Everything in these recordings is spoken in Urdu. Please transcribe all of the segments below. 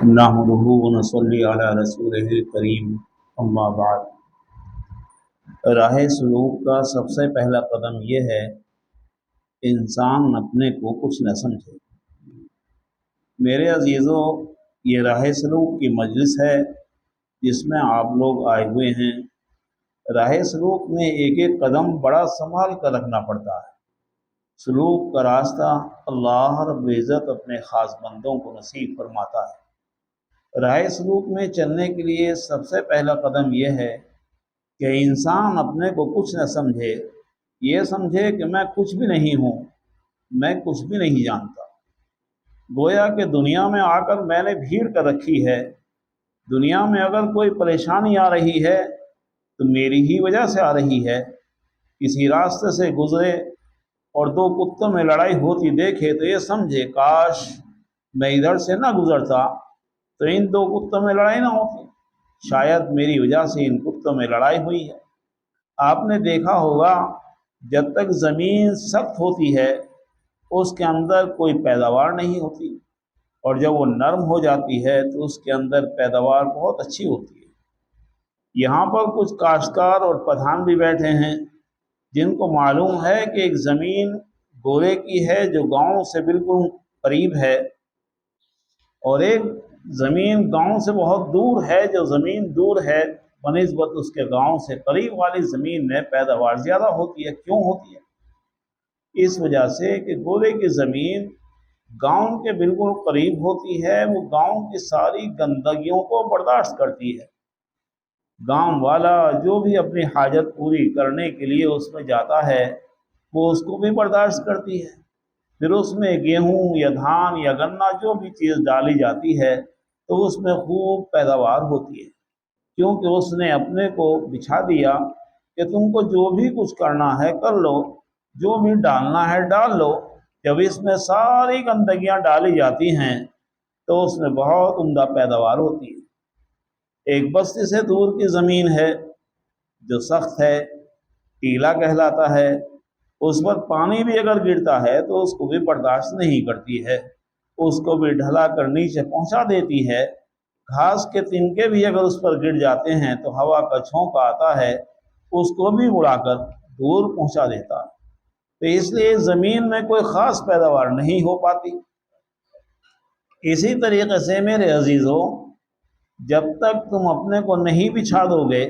نحمده ونصلي على رسوله الکریم اما بعد۔ راہ سلوک کا سب سے پہلا قدم یہ ہے کہ انسان اپنے کو کچھ نہ سمجھے۔ میرے عزیزوں، یہ راہ سلوک کی مجلس ہے جس میں آپ لوگ آئے ہوئے ہیں۔ راہ سلوک میں ایک ایک قدم بڑا سنبھال کر رکھنا پڑتا ہے۔ سلوک کا راستہ اللہ رب العزت اپنے خاص بندوں کو نصیب فرماتا ہے۔ راہ سلوک میں چلنے کے لیے سب سے پہلا قدم یہ ہے کہ انسان اپنے کو کچھ نہ سمجھے، یہ سمجھے کہ میں کچھ بھی نہیں ہوں، میں کچھ بھی نہیں جانتا۔ گویا کہ دنیا میں آ کر میں نے بھیڑ کر رکھی ہے۔ دنیا میں اگر کوئی پریشانی آ رہی ہے تو میری ہی وجہ سے آ رہی ہے۔ کسی راستے سے گزرے اور دو کتوں میں لڑائی ہوتی دیکھے تو یہ سمجھے کاش میں ادھر سے نہ گزرتا تو ان دو کتوں میں لڑائی نہ ہوتی، شاید میری وجہ سے ان کتوں میں لڑائی ہوئی ہے۔ آپ نے دیکھا ہوگا جب تک زمین سخت ہوتی ہے اس کے اندر کوئی پیداوار نہیں ہوتی، اور جب وہ نرم ہو جاتی ہے تو اس کے اندر پیداوار بہت اچھی ہوتی ہے۔ یہاں پر کچھ کاشتکار اور پٹھان بھی بیٹھے ہیں جن کو معلوم ہے کہ ایک زمین گورے کی ہے جو گاؤں سے بالکل قریب ہے، اور ایک زمین گاؤں سے بہت دور ہے جو زمین دور ہے بنسبت اس کے گاؤں سے قریب والی زمین میں پیداوار زیادہ ہوتی ہے۔ کیوں ہوتی ہے؟ اس وجہ سے کہ گورے کی زمین گاؤں کے بالکل قریب ہوتی ہے، وہ گاؤں کی ساری گندگیوں کو برداشت کرتی ہے۔ گاؤں والا جو بھی اپنی حاجت پوری کرنے کے لیے اس میں جاتا ہے وہ اس کو بھی برداشت کرتی ہے۔ پھر اس میں گیہوں یا دھان یا گنا جو بھی چیز ڈالی جاتی ہے تو اس میں خوب پیداوار ہوتی ہے، کیونکہ اس نے اپنے کو بچھا دیا کہ تم کو جو بھی کچھ کرنا ہے کر لو، جو بھی ڈالنا ہے ڈال لو۔ جب اس میں ساری گندگیاں ڈالی جاتی ہیں تو اس میں بہت عمدہ پیداوار ہوتی ہے۔ ایک بستی سے دور کی زمین ہے جو سخت ہے، ٹیلا کہلاتا ہے، اس پر پانی بھی اگر گرتا ہے تو اس کو بھی برداشت نہیں کرتی ہے، اس کو بھی ڈھلا کر نیچے پہنچا دیتی ہے۔ گھاس کے تنکے بھی اگر اس پر گر جاتے ہیں تو ہوا کا جھونکا آتا ہے، اس کو بھی اڑا کر دور پہنچا دیتا ہے۔ تو اس لیے زمین میں کوئی خاص پیداوار نہیں ہو پاتی۔ اسی طریقے سے میرے عزیزوں، جب تک تم اپنے کو نہیں بچھا دو گے،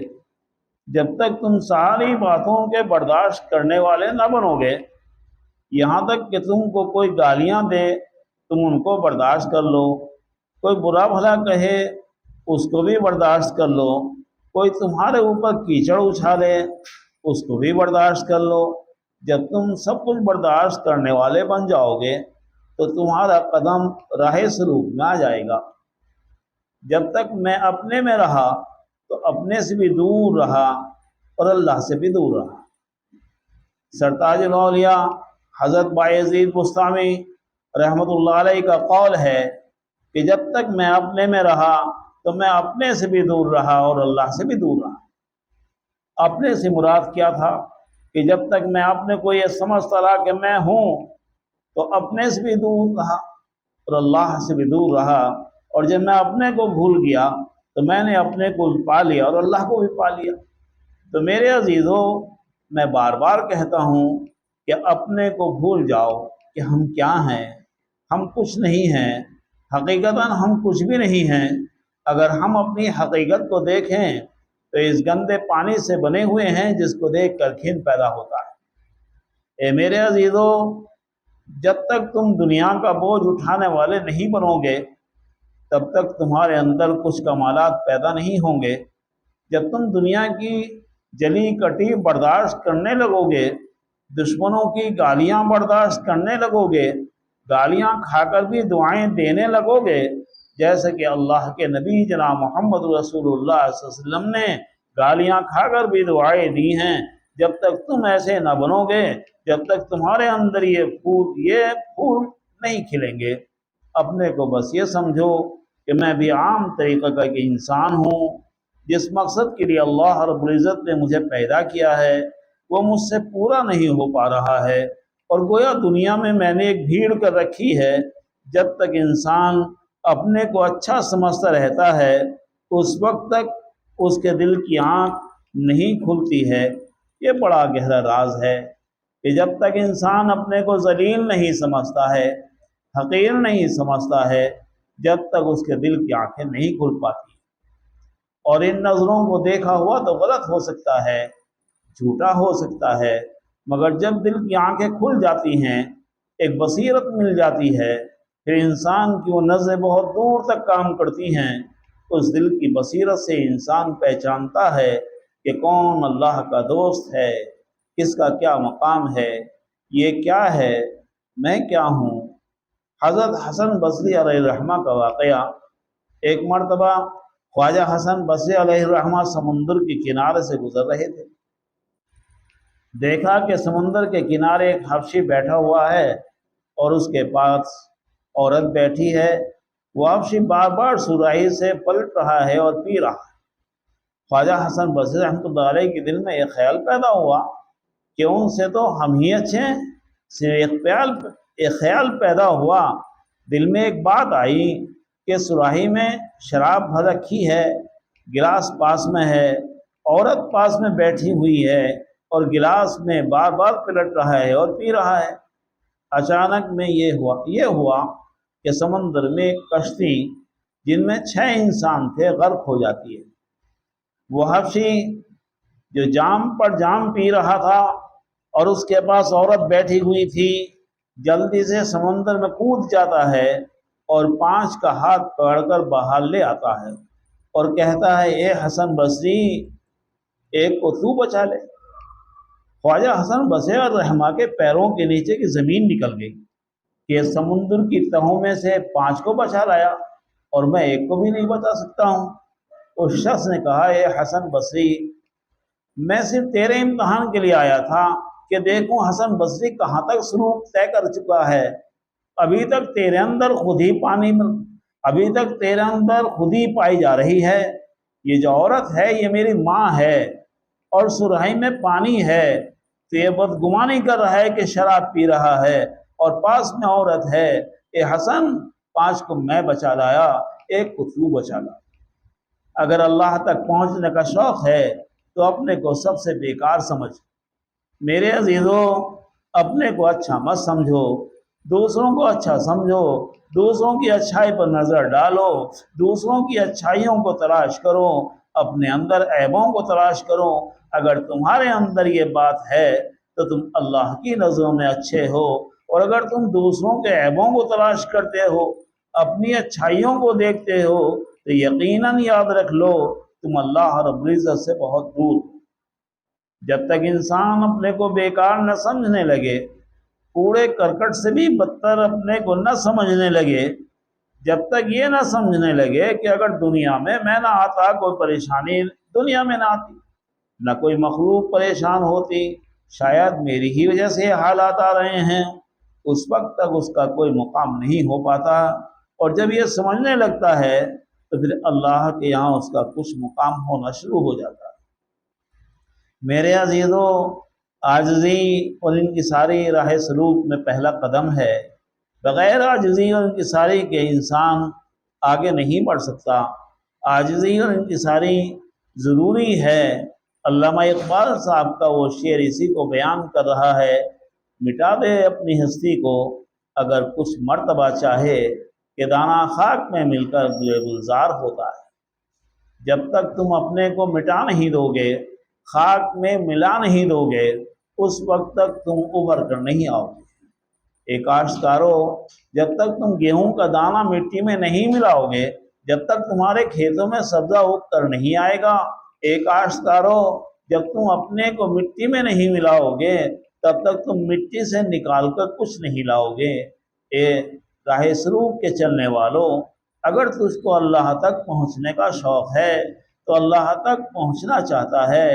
جب تک تم ساری باتوں کے برداشت کرنے والے نہ بنو گے، یہاں تک کہ تم کو کوئی گالیاں دے تم ان کو برداشت کر لو، کوئی برا بھلا کہے اس کو بھی برداشت کر لو، کوئی تمہارے اوپر کیچڑ اچھالے اس کو بھی برداشت کر لو۔ جب تم سب کچھ برداشت کرنے والے بن جاؤ گے تو تمہارا قدم راہ سلوک میں آ جائے گا۔ جب تک میں اپنے میں رہا تو اپنے سے بھی دور رہا اور اللہ سے بھی دور رہا۔ سرتاج الاولیاء حضرت بایزید بستامی رحمۃ اللہ علیہ کا قول ہے کہ جب تک میں اپنے میں رہا تو میں اپنے سے بھی دور رہا اور اللہ سے بھی دور رہا۔ اپنے سے مراد کیا تھا کہ جب تک میں اپنے کو یہ سمجھتا رہا کہ میں ہوں تو اپنے سے بھی دور رہا اور اللہ سے بھی دور رہا، اور جب میں اپنے کو بھول گیا تو میں نے اپنے کو بھی پا لیا اور اللہ کو بھی پا لیا۔ تو میرے عزیزوں، میں بار بار کہتا ہوں کہ اپنے کو بھول جاؤ کہ ہم کیا ہیں۔ ہم کچھ نہیں ہیں، حقیقتاً ہم کچھ بھی نہیں ہیں۔ اگر ہم اپنی حقیقت کو دیکھیں تو اس گندے پانی سے بنے ہوئے ہیں جس کو دیکھ کر گھن پیدا ہوتا ہے۔ اے میرے عزیزوں، جب تک تم دنیا کا بوجھ اٹھانے والے نہیں بنو گے تب تک تمہارے اندر کچھ کمالات پیدا نہیں ہوں گے۔ جب تم دنیا کی جلی کٹی برداشت کرنے لگو گے، دشمنوں کی گالیاں برداشت کرنے لگو گے، گالیاں کھا کر بھی دعائیں دینے لگو گے، جیسے کہ اللہ کے نبی جناب محمد رسول اللہ صلی اللہ علیہ وسلم نے گالیاں کھا کر بھی دعائیں دی ہیں، جب تک تم ایسے نہ بنو گے، جب تک تمہارے اندر یہ پھول نہیں کھلیں گے۔ اپنے کو بس یہ سمجھو کہ میں بھی عام طریقے کا ایک انسان ہوں، جس مقصد کے لیے اللہ رب العزت نے مجھے پیدا کیا ہے وہ مجھ سے پورا نہیں ہو پا رہا ہے، اور گویا دنیا میں نے ایک بھیڑ کر رکھی ہے۔ جب تک انسان اپنے کو اچھا سمجھتا رہتا ہے اس وقت تک اس کے دل کی آنکھ نہیں کھلتی ہے۔ یہ بڑا گہرا راز ہے کہ جب تک انسان اپنے کو ذلیل نہیں سمجھتا ہے، حقیر نہیں سمجھتا ہے، جب تک اس کے دل کی آنکھیں نہیں کھل پاتی۔ اور ان نظروں کو دیکھا ہوا تو غلط ہو سکتا ہے، جھوٹا ہو سکتا ہے، مگر جب دل کی آنکھیں کھل جاتی ہیں، ایک بصیرت مل جاتی ہے، پھر انسان کی وہ نظریں بہت دور تک کام کرتی ہیں۔ اس دل کی بصیرت سے انسان پہچانتا ہے کہ کون اللہ کا دوست ہے، کس کا کیا مقام ہے، یہ کیا ہے، میں کیا ہوں۔ حضرت حسن بصری علیہ الرحمہ کا واقعہ، ایک مرتبہ خواجہ حسن بصری علیہ الرحمہ سمندر کے کنارے سے گزر رہے تھے۔ دیکھا کہ سمندر کے کنارے ایک حبشی بیٹھا ہوا ہے اور اس کے پاس عورت بیٹھی ہے۔ وہ حبشی بار بار صراحی سے پلٹ رہا ہے اور پی رہا ہے۔ خواجہ حسن بصری رحمۃ اللہ علیہ کے دل میں ایک خیال پیدا ہوا کہ ان سے تو ہم ہی اچھے ہیں۔ صرف ایک خیال پیدا ہوا، دل میں ایک بات آئی کہ صراحی میں شراب بھر رکھی ہے، گلاس پاس میں ہے، عورت پاس میں بیٹھی ہوئی ہے اور گلاس میں بار بار پلٹ رہا ہے اور پی رہا ہے۔ اچانک میں یہ ہوا کہ سمندر میں ایک کشتی جن میں 6 انسان تھے غرق ہو جاتی ہے۔ وہ حبشی جو جام پر جام پی رہا تھا اور اس کے پاس عورت بیٹھی ہوئی تھی، جلدی سے سمندر میں کود جاتا ہے اور 5 کا ہاتھ پکڑ کر باہر لے آتا ہے اور کہتا ہے، اے حسن بصری، ایک کو تو بچا لے۔ خواجہ حسن بصری رحمہ کے پیروں کے نیچے کی زمین نکل گئی کہ سمندر کی تہوں میں سے 5 کو بچا لایا اور میں ایک کو بھی نہیں بچا سکتا ہوں۔ اس شخص نے کہا، اے حسن بصری، میں صرف تیرے امتحان کے لیے آیا تھا کہ دیکھوں حسن بصری کہاں تک سلوک طے کر چکا ہے۔ ابھی تک تیرے اندر خود ہی پائی جا رہی ہے۔ یہ جو عورت ہے یہ میری ماں ہے اور سرہی میں پانی ہے، تو یہ بدگمانی کر رہا ہے کہ شراب پی رہا ہے اور پاس میں عورت ہے۔ اے حسن، 5 کو میں بچا لایا، ایک کو تو بچا لا۔ اگر اللہ تک پہنچنے کا شوق ہے تو اپنے کو سب سے بیکار سمجھ۔ میرے عزیزوں، اپنے کو اچھا مت سمجھو، دوسروں کو اچھا سمجھو، دوسروں کی اچھائی پر نظر ڈالو، دوسروں کی اچھائیوں کو تلاش کرو، اپنے اندر عیبوں کو تلاش کرو۔ اگر تمہارے اندر یہ بات ہے تو تم اللہ کی نظروں میں اچھے ہو، اور اگر تم دوسروں کے عیبوں کو تلاش کرتے ہو، اپنی اچھائیوں کو دیکھتے ہو، تو یقیناً یاد رکھ لو تم اللہ رب العزت سے بہت دور۔ جب تک انسان اپنے کو بیکار نہ سمجھنے لگے، کوڑے کرکٹ سے بھی بدتر اپنے کو نہ سمجھنے لگے، جب تک یہ نہ سمجھنے لگے کہ اگر دنیا میں نہ آتا کوئی پریشانی دنیا میں نہ آتی، نہ کوئی مخلوق پریشان ہوتی، شاید میری ہی وجہ سے یہ حالات آ رہے ہیں، اس وقت تک اس کا کوئی مقام نہیں ہو پاتا۔ اور جب یہ سمجھنے لگتا ہے تو پھر اللہ کے یہاں اس کا کچھ مقام ہونا شروع ہو جاتا ہے۔ میرے عزیزوں، عاجزی اور انکساری راہ سلوک میں پہلا قدم ہے۔ بغیر عاجزی اور انکساری کے انسان آگے نہیں بڑھ سکتا۔ عاجزی اور انکساری ضروری ہے۔ علامہ اقبال صاحب کا وہ شعر اسی کو بیان کر رہا ہے، مٹا دے اپنی ہستی کو اگر کچھ مرتبہ چاہے، کہ دانہ خاک میں مل کر گلزار ہوتا ہے۔ جب تک تم اپنے کو مٹا نہیں دو گے، خاک میں ملا نہیں دو گے، اس وقت تک تم ابھر کر نہیں آؤ گے۔ ایک کاشتکارو، جب تک تم گیہوں کا دانہ مٹی میں نہیں ملاؤ گے، جب تک تمہارے کھیتوں میں سبزہ اگ کر نہیں آئے گا، ایک کاشتکارو، جب تم اپنے کو مٹی میں نہیں ملاؤ گے، تب تک تم مٹی سے نکال کر کچھ نہیں لاؤ گے۔ اے راہ سلوک کے چلنے والوں، اگر تجھ کو اللہ تک پہنچنے کا شوق ہے تو اللہ تک پہنچنا چاہتا ہے،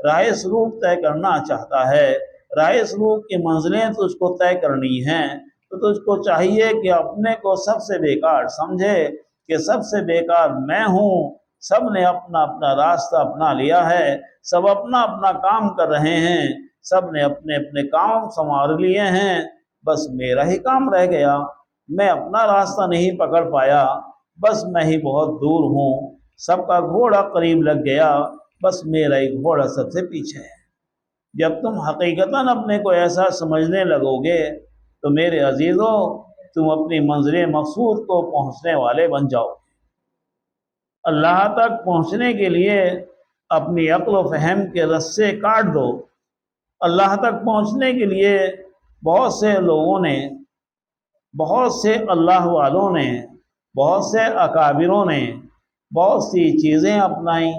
راہ سلوک طے کرنا چاہتا ہے، راہ سلوک کی منزلیں تجھ کو طے کرنی ہیں، تو تجھ کو چاہیے کہ اپنے کو سب سے بیکار سمجھے کہ سب سے بیکار میں ہوں۔ سب نے اپنا اپنا راستہ اپنا لیا ہے، سب اپنا اپنا کام کر رہے ہیں، سب نے اپنے اپنے کام سنوار لیے ہیں، بس میرا ہی کام رہ گیا، میں اپنا راستہ نہیں پکڑ پایا، بس میں ہی بہت دور ہوں، سب کا گھوڑا قریب لگ گیا، بس میرا ہی گھوڑا سب سے پیچھے ہے۔ جب تم حقیقتاً اپنے کو ایسا سمجھنے لگو گے تو میرے عزیزوں تم اپنی منزل مقصود کو پہنچنے والے بن جاؤ۔ اللہ تک پہنچنے کے لیے اپنی عقل و فہم کے رسے کاٹ دو۔ اللہ تک پہنچنے کے لیے بہت سے لوگوں نے، بہت سے اللہ والوں نے، بہت سے اکابروں نے بہت سی چیزیں اپنائیں،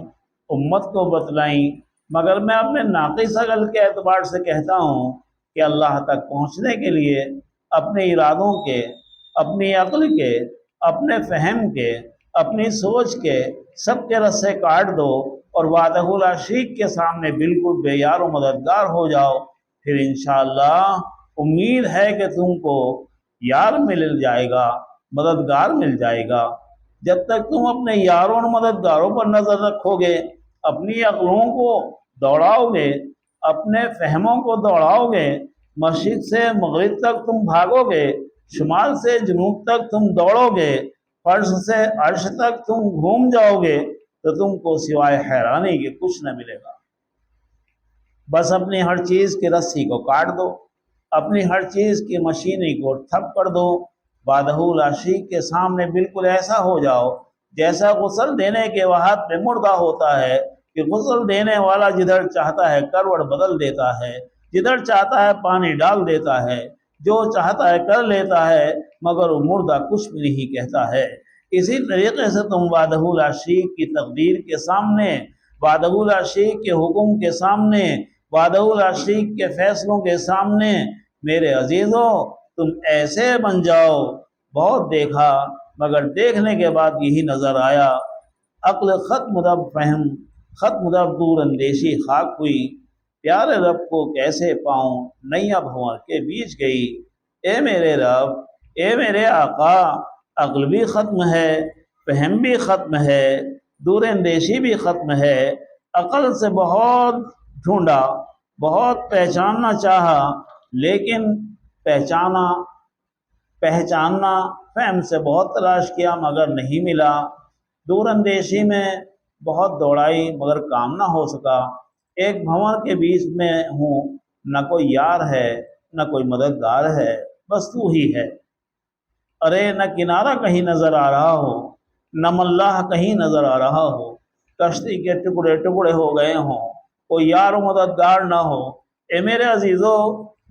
امت کو بتلائیں، مگر میں اپنے ناقص عقل کے اعتبار سے کہتا ہوں کہ اللہ تک پہنچنے کے لیے اپنے ارادوں کے، اپنی عقل کے، اپنے فہم کے، اپنی سوچ کے سب کے رسے کاٹ دو اور وعدہ لا شریک کے سامنے بالکل بے یار و مددگار ہو جاؤ، پھر انشاءاللہ امید ہے کہ تم کو یار مل جائے گا، مددگار مل جائے گا۔ جب تک تم اپنے یاروں اور مددگاروں پر نظر رکھو گے، اپنی عقلوں کو دوڑاؤ گے، اپنے فہموں کو دوڑاؤ گے، مشرق سے مغرب تک تم بھاگو گے، شمال سے جنوب تک تم دوڑو گے، فرش سے عرش تک تم گھوم جاؤ گے، تو تم کو سوائے حیرانی کے کچھ نہ ملے گا۔ بس اپنی ہر چیز کی رسی کو کاٹ دو، اپنی ہر چیز کی مشینری کو ٹھپ کر دو، وعدہ لا شریک کے سامنے بالکل ایسا ہو جاؤ جیسا غسل دینے کے وقت میں مردہ ہوتا ہے، کہ غسل دینے والا جدھر چاہتا ہے کروٹ بدل دیتا ہے، جدھر چاہتا ہے پانی ڈال دیتا ہے، جو چاہتا ہے کر لیتا ہے، مگر وہ مردہ کچھ بھی نہیں کہتا ہے۔ اسی طریقے سے تم وعدہ لا شریک کی تقدیر کے سامنے، وعدہ لا شریک کے حکم کے سامنے، وعدہ لا شریک کے فیصلوں کے سامنے میرے عزیزوں تم ایسے بن جاؤ۔ بہت دیکھا مگر دیکھنے کے بعد یہی نظر آیا، عقل ختم رب فہم ختم رب دور اندیشی خاک ہوئی، پیارے رب کو کیسے پاؤں نیا بھنور کے بیچ گئی۔ اے میرے رب، اے میرے آقا، عقل بھی ختم ہے، فہم بھی ختم ہے، دور اندیشی بھی ختم ہے۔ عقل سے بہت ڈھونڈا، بہت پہچاننا چاہا، لیکن پہچاننا فہم سے بہت تلاش کیا مگر نہیں ملا، دور اندیشی میں بہت دوڑائی مگر کام نہ ہو سکا۔ ایک بھنور کے بیچ میں ہوں، نہ کوئی یار ہے نہ کوئی مددگار ہے، بس تو ہی ہے۔ ارے نہ کنارہ کہیں نظر آ رہا ہو، نہ ملاح کہیں نظر آ رہا ہو، کشتی کے ٹکڑے ٹکڑے ہو گئے ہوں، کوئی یار و مددگار نہ ہو۔ اے میرے عزیزو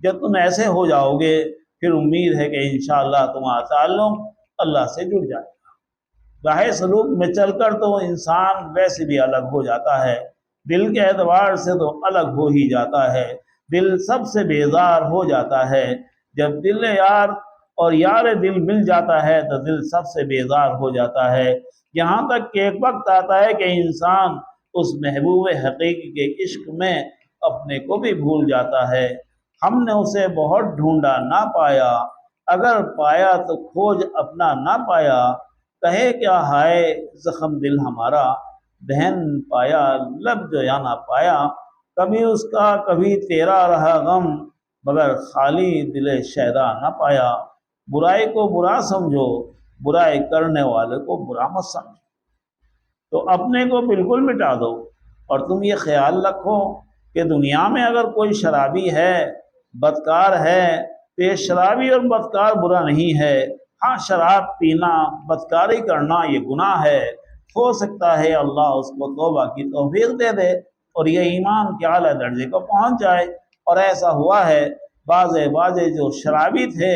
جب تم ایسے ہو جاؤ گے پھر امید ہے کہ انشاءاللہ تمہارا تعلق اللہ سے جڑ جائے گا۔ راہ سلوک میں چل کر تو انسان ویسے بھی الگ ہو جاتا ہے، دل کے اعتبار سے تو الگ ہو ہی جاتا ہے، دل سب سے بیزار ہو جاتا ہے۔ جب دل یار اور یار دل مل جاتا ہے تو دل سب سے بیزار ہو جاتا ہے، یہاں تک کہ ایک وقت آتا ہے کہ انسان اس محبوب حقیقی کے عشق میں اپنے کو بھی بھول جاتا ہے۔ ہم نے اسے بہت ڈھونڈا نہ پایا، اگر پایا تو کھوج اپنا نہ پایا، کہے کیا ہائے زخم دل ہمارا، دہن پایا لب جو یا نہ پایا، کبھی اس کا کبھی تیرا رہا غم، مگر خالی دل شیدا نہ پایا۔ برائی کو برا سمجھو، برائی کرنے والے کو برا مت سمجھو۔ تو اپنے کو بالکل مٹا دو، اور تم یہ خیال رکھو کہ دنیا میں اگر کوئی شرابی ہے، بدکار ہے، تو یہ شرابی اور بدکار برا نہیں ہے۔ ہاں شراب پینا، بدکاری کرنا یہ گناہ ہے، ہو سکتا ہے اللہ اس کو توبہ کی توفیق دے دے اور یہ ایمان کے اعلیٰ درجے کو پہنچ جائے۔ اور ایسا ہوا ہے، بعض جو شرابی تھے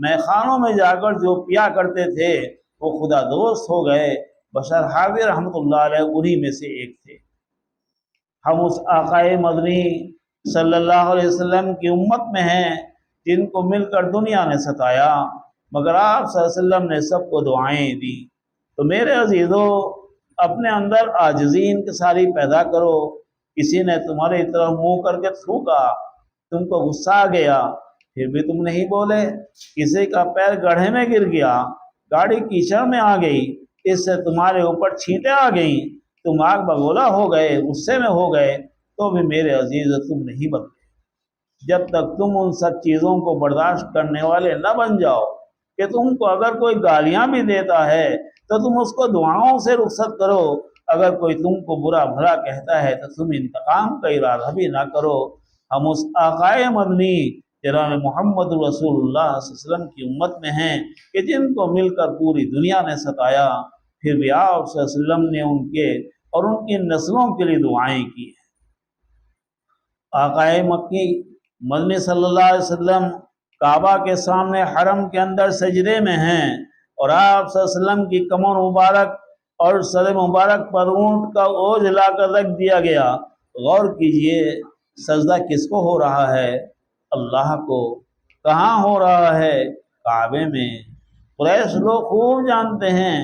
نئے خانوں میں جا کر جو پیا کرتے تھے وہ خدا دوست ہو گئے۔ بشر حاوی رحمۃ اللہ علیہ انہی میں سے ایک تھے۔ ہم اس آقائے مدنی صلی اللہ علیہ وسلم کی امت میں ہیں جن کو مل کر دنیا نے ستایا، مگر آپ صلی اللہ علیہ وسلم نے سب کو دعائیں دی۔ تو میرے عزیزو اپنے اندر عاجزی انکساری پیدا کرو۔ کسی نے تمہاری طرف منہ کر کے تھوکا، تم کو غصہ آ گیا، پھر بھی تم نہیں بولے۔ کسی کا پیر گڑھے میں گر گیا، گاڑی کیچڑ میں آ گئی، اس سے تمہارے اوپر چھینٹیں آ گئیں، تم آگ بگولا ہو گئے، غصے میں ہو گئے، تو بھی میرے عزیز تم نہیں بدلے۔ جب تک تم ان سب چیزوں کو برداشت کرنے والے نہ بن جاؤ، کہ تم کو اگر کوئی گالیاں بھی دیتا ہے تو تم اس کو دعاؤں سے رخصت کرو، اگر کوئی تم کو برا بھلا کہتا ہے تو تم انتقام کا ارادہ بھی نہ کرو۔ ہم اس آقائے مدنی جناب محمد رسول اللہ صلی اللہ علیہ وسلم کی امت میں ہیں کہ جن کو مل کر پوری دنیا نے ستایا، پھر بھی آپ صلی اللہ علیہ وسلم نے ان کے اور ان کی نسلوں کے لیے دعائیں کی ہیں۔ آقائے مکی مدنی صلی اللہ علیہ وسلم کعبہ کے سامنے حرم کے اندر سجدے میں ہیں، اور آپ صلی اللہ علیہ وسلم کی کمر مبارک اور سر مبارک پر اونٹ کا اوج لا کر رکھ دیا گیا۔ غور کیجئے، سجدہ کس کو ہو رہا ہے؟ اللہ کو۔ کہاں ہو رہا ہے؟ کعبے میں۔ قریش لوگ خوب جانتے ہیں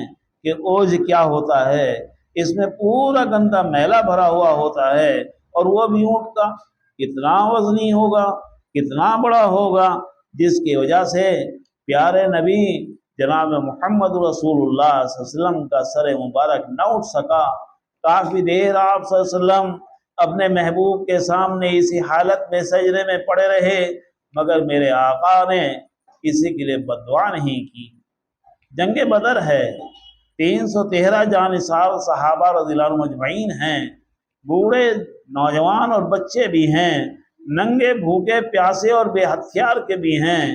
کہ اوج کیا ہوتا ہے، اس میں پورا گندا میلہ بھرا ہوا ہوتا ہے، اور وہ بھی اونٹ کا۔ کتنا وزنی ہوگا، کتنا بڑا ہوگا، جس کی وجہ سے پیارے نبی جناب محمد رسول اللہ صلی اللہ علیہ وسلم کا سر مبارک نہ اٹھ سکا۔ کافی دیر آپ صلی اللہ علیہ وسلم اپنے محبوب کے سامنے اسی حالت میں سجدے میں پڑے رہے، مگر میرے آقا نے کسی کے لیے بد دعا نہیں کی۔ جنگ بدر ہے، 313 جانثار صحابہ رضی اللہ عنہم مجمعین ہیں، بوڑھے نوجوان اور بچے بھی ہیں، ننگے بھوکے پیاسے اور بے ہتھیار کے بھی ہیں۔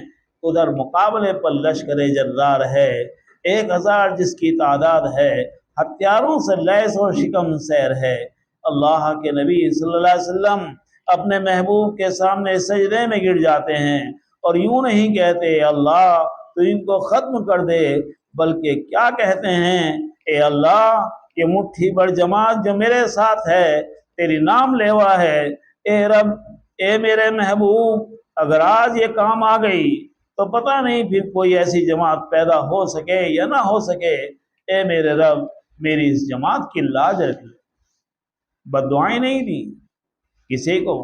ادھر مقابلے پر لشکر جرار ہے، 1000 جس کی تعداد ہے، ہتھیاروں سے لیس اور شکم سیر ہے۔ اللہ کے نبی صلی اللہ علیہ وسلم اپنے محبوب کے سامنے سجدے میں گر جاتے ہیں، اور یوں نہیں کہتے اللہ تو ان کو ختم کر دے، بلکہ کیا کہتے ہیں، اے اللہ یہ مٹھی بھر جماعت جو میرے ساتھ ہے تیری نام لیوا ہے، اے رب اے میرے محبوب اگر آج یہ کام آ گئی تو پتہ نہیں پھر کوئی ایسی جماعت پیدا ہو سکے یا نہ ہو سکے، اے میرے رب میری اس جماعت کی لاج رکھ لے۔ بد دعائیں نہیں دی کسی کو،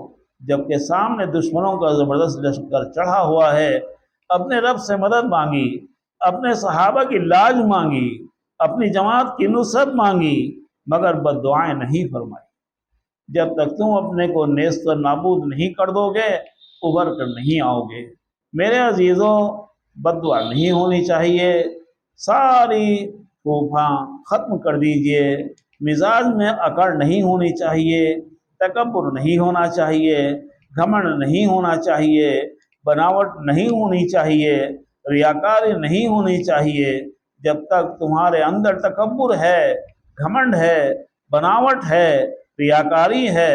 جبکہ سامنے دشمنوں کا زبردست لشکر چڑھا ہوا ہے، اپنے رب سے مدد مانگی، اپنے صحابہ کی لاج مانگی، اپنی جماعت کی نصرت مانگی، مگر بد دعائیں نہیں فرمائی۔ جب تک تم اپنے کو نیست و نابود نہیں کر دو گے ابھر کر نہیں آؤ گے۔ میرے عزیزوں، بد دعا نہیں ہونی چاہیے، ساری خوفاں ختم کر دیجئے، مزاج میں اکڑ نہیں ہونی چاہیے، تکبر نہیں ہونا چاہیے، گھمنڈ نہیں ہونا چاہیے، بناوٹ نہیں ہونی چاہیے، ریاکاری نہیں ہونی چاہیے۔ جب تک تمہارے اندر تکبر ہے، گھمنڈ ہے، بناوٹ ہے، ریاکاری ہے،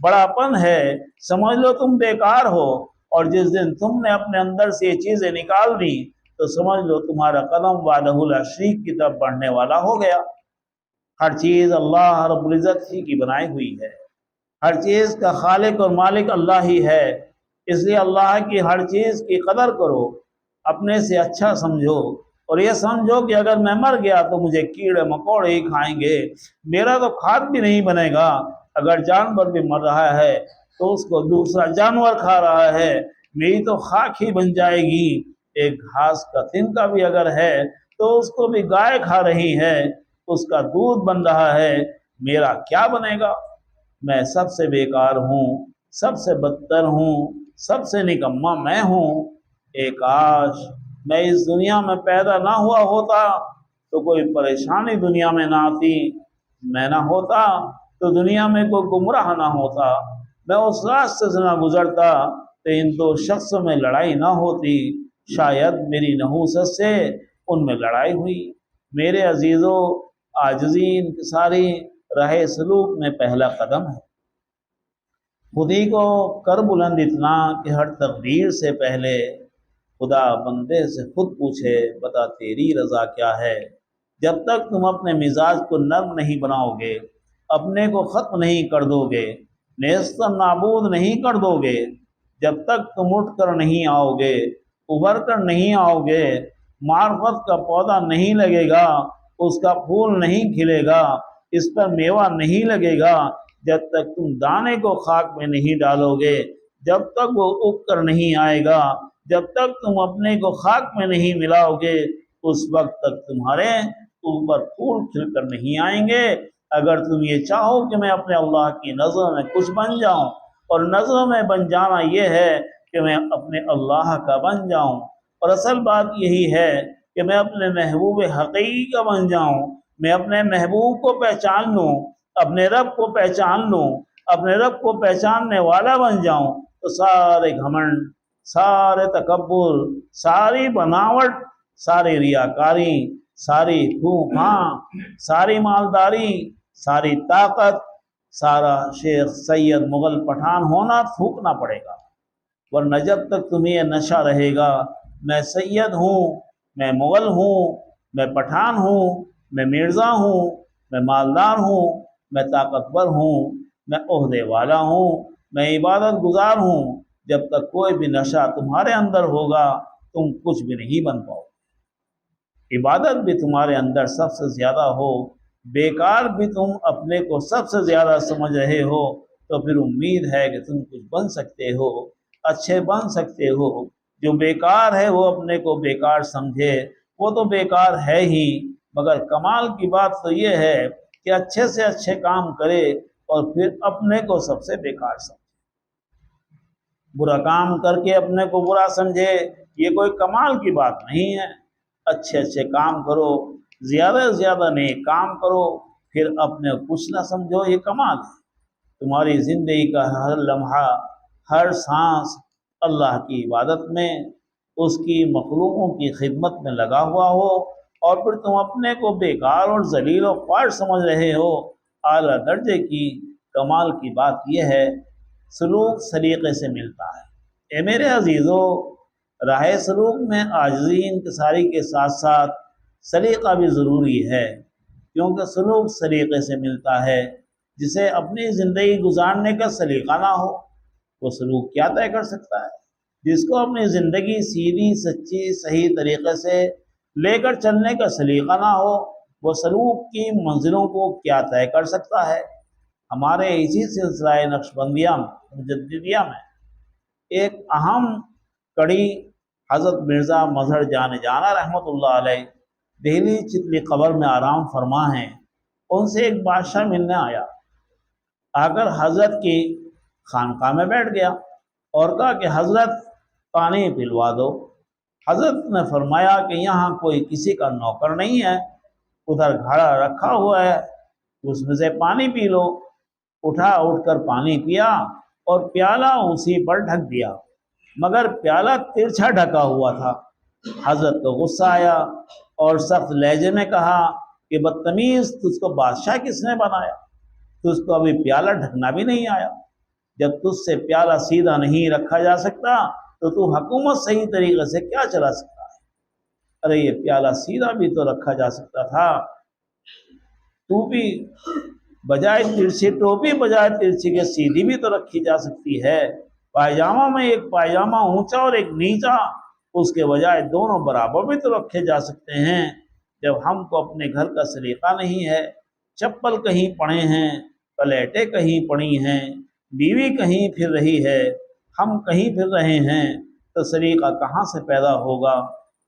بڑاپن ہے، سمجھ لو تم بیکار ہو، اور جس دن تم نے اپنے اندر سے یہ چیزیں نکال دی تو سمجھ لو تمہارا قدم وعدہ لا شریک کی طرف بڑھنے والا ہو گیا۔ ہر چیز اللہ رب العزت ہی کی بنائی ہوئی ہے، ہر چیز کا خالق اور مالک اللہ ہی ہے، اس لیے اللہ کی ہر چیز کی قدر کرو، اپنے سے اچھا سمجھو، اور یہ سمجھو کہ اگر میں مر گیا تو مجھے کیڑے مکوڑے ہی کھائیں گے، میرا تو کھاد بھی نہیں بنے گا۔ اگر جانور بھی مر رہا ہے تو اس کو دوسرا جانور کھا رہا ہے، میری تو خاک ہی بن جائے گی۔ ایک گھاس کا تنکا بھی اگر ہے تو اس کو بھی گائے کھا رہی ہے، اس کا دودھ بن رہا ہے، میرا کیا بنے گا؟ میں سب سے بیکار ہوں، سب سے بدتر ہوں، سب سے نکما میں ہوں۔ ایک کاش میں اس دنیا میں پیدا نہ ہوا ہوتا تو کوئی پریشانی دنیا میں نہ آتی، میں نہ ہوتا تو دنیا میں کوئی گمراہ نہ ہوتا، میں اس راستے سے نہ گزرتا تو ان دو شخصوں میں لڑائی نہ ہوتی، شاید میری نحوست سے ان میں لڑائی ہوئی۔ میرے عزیزوں، عاجزی انکساری راہ سلوک میں پہلا قدم ہے۔ خودی کو کر بلند اتنا کہ ہر تقدیر سے پہلے خدا بندے سے خود پوچھے بتا تیری رضا کیا ہے۔ جب تک تم اپنے مزاج کو نرم نہیں بناؤ گے، اپنے کو ختم نہیں کر دو گے، نیست و نابود نہیں کر دو گے، جب تک تم اٹھ کر نہیں آؤ گے، ابھر کر نہیں آؤ گے، معرفت کا پودا نہیں لگے گا، اس کا پھول نہیں کھلے گا، اس پر میوہ نہیں لگے گا، جب تک تم دانے کو خاک میں نہیں ڈالو گے، جب تک وہ اگ کر نہیں آئے گا، جب تک تم اپنے کو خاک میں نہیں ملاؤ گے، اس وقت تک تمہارے اوپر پھول کھل کر نہیں آئیں گے۔ اگر تم یہ چاہو کہ میں اپنے اللہ کی نظر میں کچھ بن جاؤں، اور نظروں میں بن جانا یہ ہے کہ میں اپنے اللہ کا بن جاؤں، اور اصل بات یہی ہے کہ میں اپنے محبوب حقیقی کا بن جاؤں، میں اپنے محبوب کو پہچان لوں، اپنے رب کو پہچان لوں، اپنے رب کو پہچاننے والا بن جاؤں، تو سارے گھمنڈ، سارے تکبر، ساری بناوٹ، ساری ریاکاری، ساری پھونک پھاں، ساری مالداری، ساری طاقت، سارا شیخ سید مغل پٹھان ہونا پھونکنا پڑے گا، ورنہ جب تک تمہیں یہ نشہ رہے گا میں سید ہوں، میں مغل ہوں، میں پٹھان ہوں، میں مرزا ہوں، میں مالدار ہوں، میں طاقتور ہوں، میں عہدے والا ہوں، میں عبادت گزار ہوں، جب تک کوئی بھی نشہ تمہارے اندر ہوگا تم کچھ بھی نہیں بن پاؤ۔ عبادت بھی تمہارے اندر سب سے زیادہ ہو، بیکار بھی تم اپنے کو سب سے زیادہ سمجھ رہے ہو، تو پھر امید ہے کہ تم کچھ بن سکتے ہو، اچھے بن سکتے ہو۔ جو بیکار ہے وہ اپنے کو بیکار سمجھے، وہ تو بیکار ہے ہی، مگر کمال کی بات تو یہ ہے کہ اچھے سے اچھے کام کرے اور پھر اپنے کو سب سے بیکار سمجھے۔ برا کام کر کے اپنے کو برا سمجھے، یہ کوئی کمال کی بات نہیں ہے۔ اچھے اچھے کام کرو، زیادہ سے زیادہ نیک کام کرو، پھر اپنے کچھ نہ سمجھو، یہ کمال ہے۔ تمہاری زندگی کا ہر لمحہ، ہر سانس اللہ کی عبادت میں، اس کی مخلوقوں کی خدمت میں لگا ہوا ہو، اور پھر تم اپنے کو بیکار اور ذلیل و خوار سمجھ رہے ہو، اعلیٰ درجے کی کمال کی بات یہ ہے سلوک سلیقے سے ملتا ہے۔ اے میرے عزیزو، راہ سلوک میں عاجزی انکساری کے ساتھ ساتھ سلیقہ بھی ضروری ہے، کیونکہ سلوک سلیقے سے ملتا ہے۔ جسے اپنی زندگی گزارنے کا سلیقہ نہ ہو وہ سلوک کیا طے کر سکتا ہے؟ جس کو اپنی زندگی سیدھی سچی صحیح طریقے سے لے کر چلنے کا سلیقہ نہ ہو وہ سلوک کی منزلوں کو کیا طے کر سکتا ہے؟ ہمارے اسی سلسلہ نقشبندیہ مجددیہ میں ایک اہم کڑی حضرت مرزا مظہر جان جانا رحمۃ اللہ علیہ دہلی چتلی قبر میں آرام فرما ہیں، ان سے ایک بادشاہ ملنے آیا، آ کر حضرت کی خانقاہ میں بیٹھ گیا اور کہا کہ حضرت پانی پلوا دو۔ حضرت نے فرمایا کہ یہاں کوئی کسی کا نوکر نہیں ہے، ادھر گھڑا رکھا ہوا ہے، اس میں سے پانی پی لو۔ اٹھ کر پانی پیا اور پیالہ اسی پر ڈھک دیا، مگر پیالہ ترچھا ڈھکا ہوا تھا۔ حضرت کو غصہ آیا اور سخت لہجے میں کہا کہ بدتمیز، تجھ کو بادشاہ کس نے بنایا؟ تجھ کو ابھی پیالہ ڈھکنا بھی نہیں آیا؟ جب تجھ سے پیالہ سیدھا نہیں رکھا جا سکتا تو تو حکومت صحیح طریقے سے کیا چلا سکتا ہے؟ ارے یہ پیالہ سیدھا بھی تو رکھا جا سکتا تھا، ٹوپی بجائے ترچھی، ٹوپی بجائے ترچھی کے سیدھی بھی تو رکھی جا سکتی ہے، پائجامہ میں ایک پائجامہ اونچا اور ایک نیچا، اس کے بجائے دونوں برابر بھی تو رکھے جا سکتے ہیں۔ جب ہم کو اپنے گھر کا سلیقہ نہیں ہے، چپل کہیں پڑے ہیں، پلیٹیں کہیں پڑی ہیں، بیوی کہیں پھر رہی ہے، ہم کہیں پھر رہے ہیں، تو سلیقہ کہاں سے پیدا ہوگا؟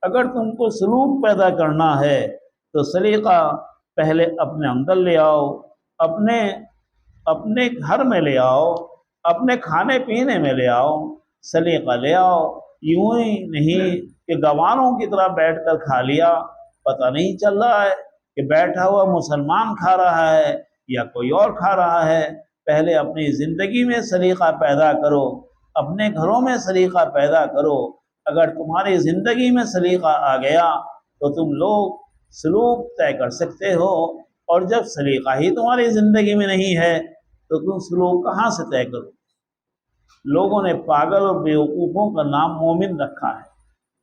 اگر تم کو سلوک پیدا کرنا ہے تو سلیقہ پہلے اپنے اندر لے آؤ، اپنے گھر میں لے آؤ، اپنے کھانے پینے میں لے آؤ، سلیقہ لے آؤ۔ یوں ہی نہیں کہ گواروں کی طرح بیٹھ کر کھا لیا، پتہ نہیں چل رہا ہے کہ بیٹھا ہوا مسلمان کھا رہا ہے یا کوئی اور کھا رہا ہے۔ پہلے اپنی زندگی میں سلیقہ پیدا کرو، اپنے گھروں میں سلیقہ پیدا کرو۔ اگر تمہاری زندگی میں سلیقہ آ گیا تو تم لوگ سلوک طے کر سکتے ہو، اور جب سلیقہ ہی تمہاری زندگی میں نہیں ہے تو تم سلوک کہاں سے طے کرو؟ لوگوں نے پاگل اور بیوقوفوں کا نام مومن رکھا ہے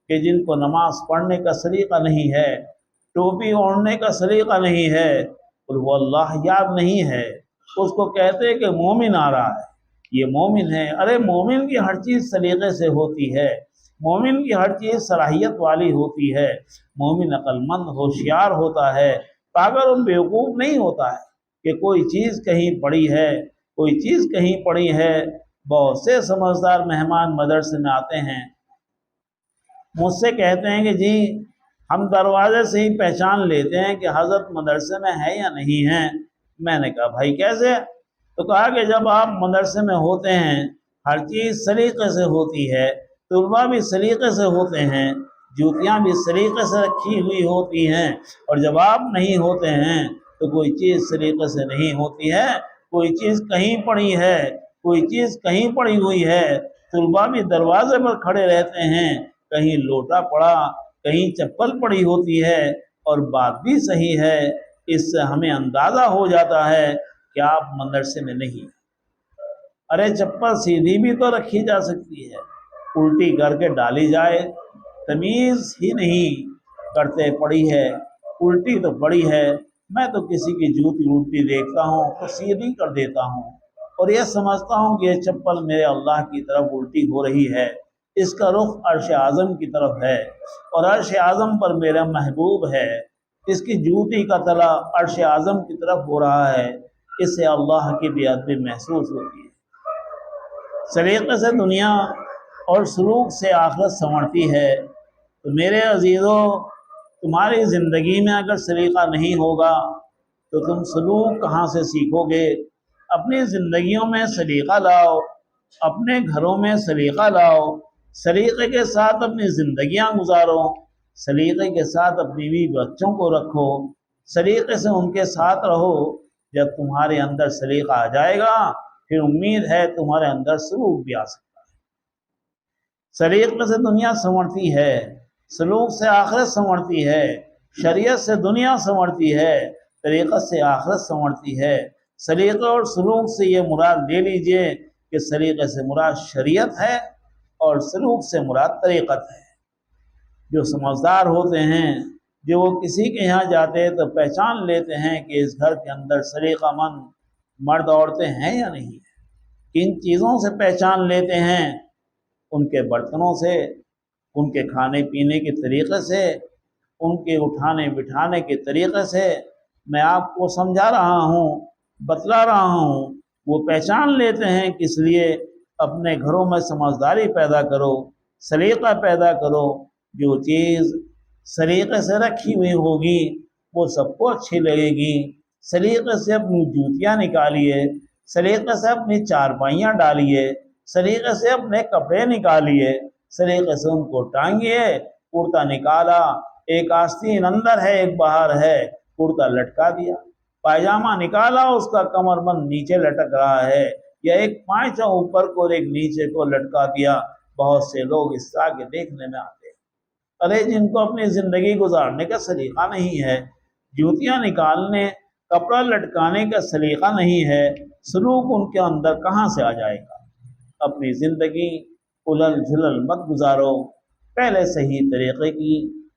کہ جن کو نماز پڑھنے کا سلیقہ نہیں ہے، ٹوپی اوڑھنے کا سلیقہ نہیں ہے، اور وہ اللہ یاد نہیں ہے، اس کو کہتے کہ مومن آ رہا ہے، یہ مومن ہے۔ ارے مومن کی ہر چیز سلیقے سے ہوتی ہے، مومن کی ہر چیز صلاحیت والی ہوتی ہے، مومن عقل مند ہوشیار ہوتا ہے، پاگل اور بیوقوف نہیں ہوتا ہے کہ کوئی چیز کہیں پڑی ہے، کوئی چیز کہیں پڑی ہے۔ بہت سے سمجھدار مہمان مدرسے میں آتے ہیں، مجھ سے کہتے ہیں کہ جی ہم دروازے سے ہی پہچان لیتے ہیں کہ حضرت مدرسے میں ہے یا نہیں ہے۔ میں نے کہا بھائی کیسے؟ تو کہا کہ جب آپ مدرسے میں ہوتے ہیں ہر چیز سلیقے سے ہوتی ہے، طلباء بھی سلیقے سے ہوتے ہیں، جوتیاں بھی سلیقے سے رکھی ہوئی ہوتی ہیں، اور جب آپ نہیں ہوتے ہیں تو کوئی چیز سلیقے سے نہیں ہوتی ہے، کوئی چیز کہیں پڑی ہے، کوئی چیز کہیں پڑی ہوئی ہے۔ طلباء بھی دروازے پر کھڑے رہتے ہیں، کہیں لوٹا پڑا، کہیں چپل پڑی ہوتی ہے، اور بات بھی صحیح ہے۔ اس سے ہمیں اندازہ ہو جاتا ہے کہ آپ مدرسے میں نہیں۔ ارے چپل سیدھی بھی تو رکھی جا سکتی ہے، الٹی کر کے ڈالی جائے، تمیز ہی نہیں کرتے پڑی ہے، الٹی تو پڑی ہے۔ میں تو کسی کی جوتی الٹی دیکھتا ہوں تو سیدھی کر دیتا ہوں، اور یہ سمجھتا ہوں کہ یہ چپل میرے اللہ کی طرف الٹی ہو رہی ہے، اس کا رخ عرش اعظم کی طرف ہے، اور عرش اعظم پر میرا محبوب ہے، اس کی جوتی کا تلا عرش اعظم کی طرف ہو رہا ہے، اس سے اللہ کی بے ادبی محسوس ہوتی ہے۔ سلیقے سے دنیا اور سلوک سے آخرت سنورتی ہے۔ تو میرے عزیزوں، تمہاری زندگی میں اگر سلیقہ نہیں ہوگا تو تم سلوک کہاں سے سیکھو گے؟ اپنی زندگیوں میں سلیقہ لاؤ، اپنے گھروں میں سلیقہ لاؤ، سلیقے کے ساتھ اپنی زندگیاں گزارو، سلیقے کے ساتھ اپنی بیوی بچوں کو رکھو، سلیقے سے ان کے ساتھ رہو۔ جب تمہارے اندر سلیقہ آ جائے گا پھر امید ہے تمہارے اندر سلوک بھی آ سکتا ہے۔ سلیقے سے دنیا سنورتی ہے، سلوک سے آخرت سنورتی ہے، شریعت سے دنیا سنورتی ہے، طریقت سے آخرت سنورتی ہے۔ سلیقے اور سلوک سے یہ مراد لے لیجئے کہ سلیقے سے مراد شریعت ہے اور سلوک سے مراد طریقت ہے۔ جو سمجھدار ہوتے ہیں، جو وہ کسی کے یہاں جاتے ہیں تو پہچان لیتے ہیں کہ اس گھر کے اندر سلیقہ مند مرد عورتیں ہیں یا نہیں ہیں۔ کن چیزوں سے پہچان لیتے ہیں؟ ان کے برتنوں سے، ان کے کھانے پینے کے طریقے سے، ان کے اٹھانے بٹھانے کے طریقے سے۔ میں آپ کو سمجھا رہا ہوں، بتلا رہا ہوں، وہ پہچان لیتے ہیں۔ کس لیے؟ اپنے گھروں میں سمجھداری پیدا کرو، سلیقہ پیدا کرو۔ جو چیز سلیقے سے رکھی ہوئی ہوگی وہ سب کو اچھی لگے گی۔ سلیقے سے اپنی جوتیاں نکالیے، سلیقے سے اپنی چارپائیاں ڈالیے، سلیقے سے اپنے کپڑے نکالیے، سلیقے سے ان کو ٹانگیے۔ کرتا نکالا، ایک آستین اندر ہے ایک باہر ہے، کرتا لٹکا دیا۔ پائجامہ نکالا، اس کا کمر بند نیچے لٹک رہا ہے، یا ایک پائچہ اوپر کو اور ایک نیچے کو لٹکا دیا۔ بہت سے لوگ اس طرح کے دیکھنے میں آتے ہیں۔ ارے جن کو اپنی زندگی گزارنے کا سلیقہ نہیں ہے، جوتیاں نکالنے، کپڑا لٹکانے کا سلیقہ نہیں ہے، سلوک ان کے اندر کہاں سے آ جائے گا؟ اپنی زندگی الل جھلل مت گزارو، پہلے صحیح طریقے کی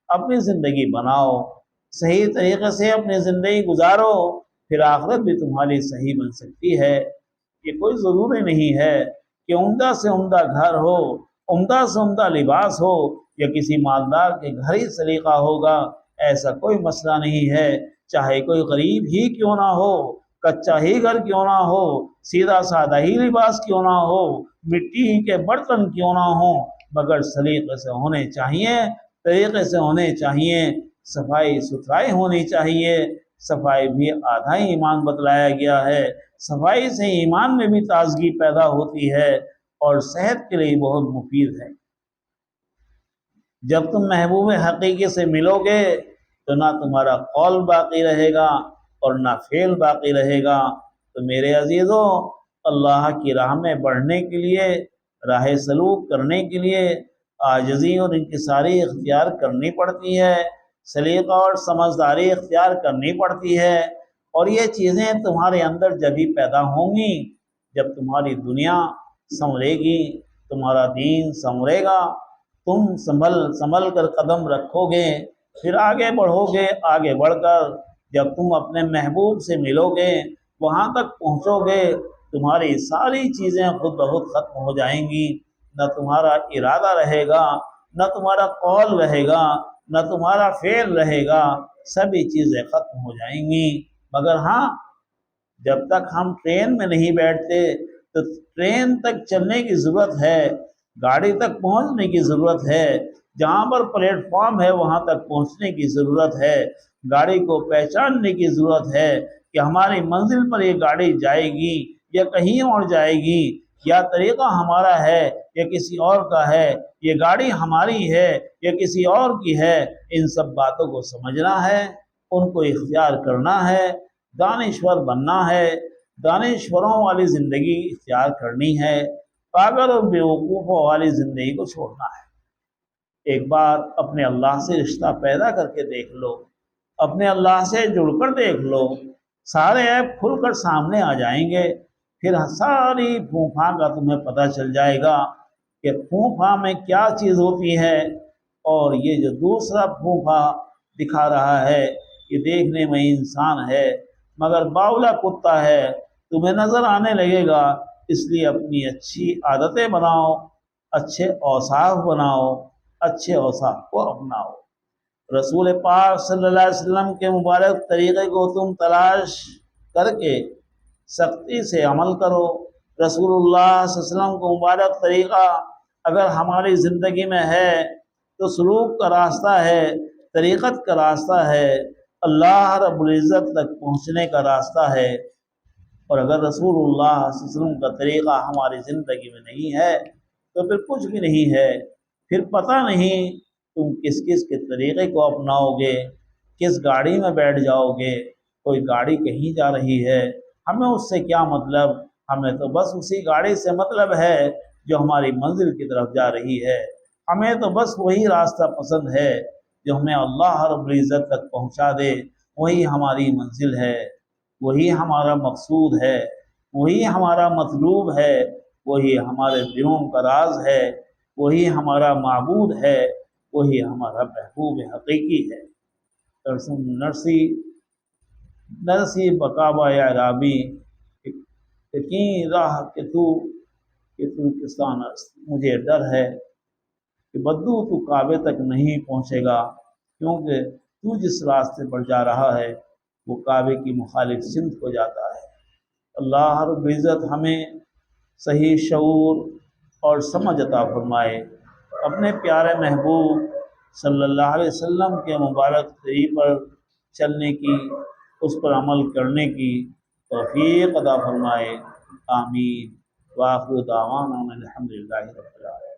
اپنی زندگی بناؤ، صحیح طریقے سے اپنی زندگی گزارو، پھر آخرت بھی تمہاری صحیح بن سکتی ہے۔ یہ کوئی ضروری نہیں ہے کہ عمدہ سے عمدہ گھر ہو، عمدہ سے عمدہ لباس ہو، یا کسی مالدار کے گھر ہی سلیقہ ہوگا، ایسا کوئی مسئلہ نہیں ہے۔ چاہے کوئی غریب ہی کیوں نہ ہو، کچا ہی گھر کیوں نہ ہو، سیدھا سادہ ہی لباس کیوں نہ ہو، مٹی ہی کے برتن کیوں نہ ہو، مگر سلیقے سے ہونے چاہیے، طریقے سے ہونے چاہیے، صفائی ستھرائی ہونی چاہیے۔ صفائی بھی آدھا ایمان بتلایا گیا ہے۔ صفائی سے ایمان میں بھی تازگی پیدا ہوتی ہے اور صحت کے لیے بہت مفید ہے۔ جب تم محبوب حقیقی سے ملو گے تو نہ تمہارا قول باقی رہے گا اور نہ فعل باقی رہے گا۔ تو میرے عزیزوں، اللہ کی راہ میں بڑھنے کے لیے، راہ سلوک کرنے کے لیے عاجزی اور انکساری اختیار کرنی پڑتی ہے، سلیقہ اور سمجھداری اختیار کرنی پڑتی ہے۔ اور یہ چیزیں تمہارے اندر جبھی پیدا ہوں گی جب تمہاری دنیا سنورے گی، تمہارا دین سنورے گا، تم سنبھل کر قدم رکھو گے، پھر آگے بڑھو گے۔ آگے بڑھ کر جب تم اپنے محبوب سے ملو گے، وہاں تک پہنچو گے، تمہاری ساری چیزیں خود بخود ختم ہو جائیں گی۔ نہ تمہارا ارادہ رہے گا، نہ تمہارا قول رہے گا، نہ تمہارا فعل رہے گا، سبھی چیزیں ختم ہو جائیں گی۔ مگر ہاں، جب تک ہم ٹرین میں نہیں بیٹھتے تو ٹرین تک چلنے کی ضرورت ہے، گاڑی تک پہنچنے کی ضرورت ہے، جہاں پر پلیٹ فارم ہے وہاں تک پہنچنے کی ضرورت ہے، گاڑی کو پہچاننے کی ضرورت ہے کہ ہماری منزل پر یہ گاڑی جائے گی یا کہیں اور جائے گی، یا طریقہ ہمارا ہے یا کسی اور کا ہے، یہ گاڑی ہماری ہے یا کسی اور کی ہے، ان سب باتوں کو سمجھنا ہے، ان کو اختیار کرنا ہے، دانشور بننا ہے، دانشوروں والی زندگی اختیار کرنی ہے، پاگل اور بیوقوفوں والی زندگی کو چھوڑنا ہے۔ ایک بار اپنے اللہ سے رشتہ پیدا کر کے دیکھ لو، اپنے اللہ سے جڑ کر دیکھ لو، سارے عیب کھل کر سامنے آ جائیں گے۔ پھر ساری پھوپھا کا تمہیں پتہ چل جائے گا کہ پھوپھا میں کیا چیز ہوتی ہے، اور یہ جو دوسرا پھوپھا دکھا رہا ہے یہ دیکھنے میں انسان ہے مگر باولا کتا ہے، تمہیں نظر آنے لگے گا۔ اس لیے اپنی اچھی عادتیں بناؤ، اچھے اوصاف بناؤ، اچھے اوصاف کو اپناؤ۔ رسول پاک صلی اللہ علیہ وسلم کے مبارک طریقے کو تم تلاش کر کے سختی سے عمل کرو۔ رسول اللہ صلی اللہ علیہ وسلم کو مبارک طریقہ اگر ہماری زندگی میں ہے تو سلوک کا راستہ ہے، طریقت کا راستہ ہے، اللہ رب العزت تک پہنچنے کا راستہ ہے۔ اور اگر رسول اللہ صلی اللہ علیہ وسلم کا طریقہ ہماری زندگی میں نہیں ہے تو پھر کچھ بھی نہیں ہے۔ پھر پتہ نہیں تم کس کس کے طریقے کو اپناؤ گے، کس گاڑی میں بیٹھ جاؤ گے۔ کوئی گاڑی کہیں جا رہی ہے، ہمیں اس سے کیا مطلب، ہمیں تو بس اسی گاڑی سے مطلب ہے جو ہماری منزل کی طرف جا رہی ہے۔ ہمیں تو بس وہی راستہ پسند ہے جو ہمیں اللہ رب العزت تک پہنچا دے، وہی ہماری منزل ہے، وہی ہمارا مقصود ہے، وہی ہمارا مطلوب ہے، وہی ہمارے دلوں کا راز ہے، وہی ہمارا معبود ہے، وہی ہمارا محبوب حقیقی ہے۔ نرسی بقابہ یا رابی یقین راہ کہ تو کسان است، مجھے ڈر ہے کہ بدو تو کعبے تک نہیں پہنچے گا، کیونکہ تو جس راستے پر جا رہا ہے وہ کعبے کی مخالف سمت کو جاتا ہے۔ اللہ رب العزت ہمیں صحیح شعور اور سمجھ عطا فرمائے، اپنے پیارے محبوب صلی اللہ علیہ وسلم کے مبارک طریق پر چلنے کی، اس پر عمل کرنے کی توفیق عطا فرمائے۔ آمین۔ وآخر دعوانا الحمد للہ رب العالمین۔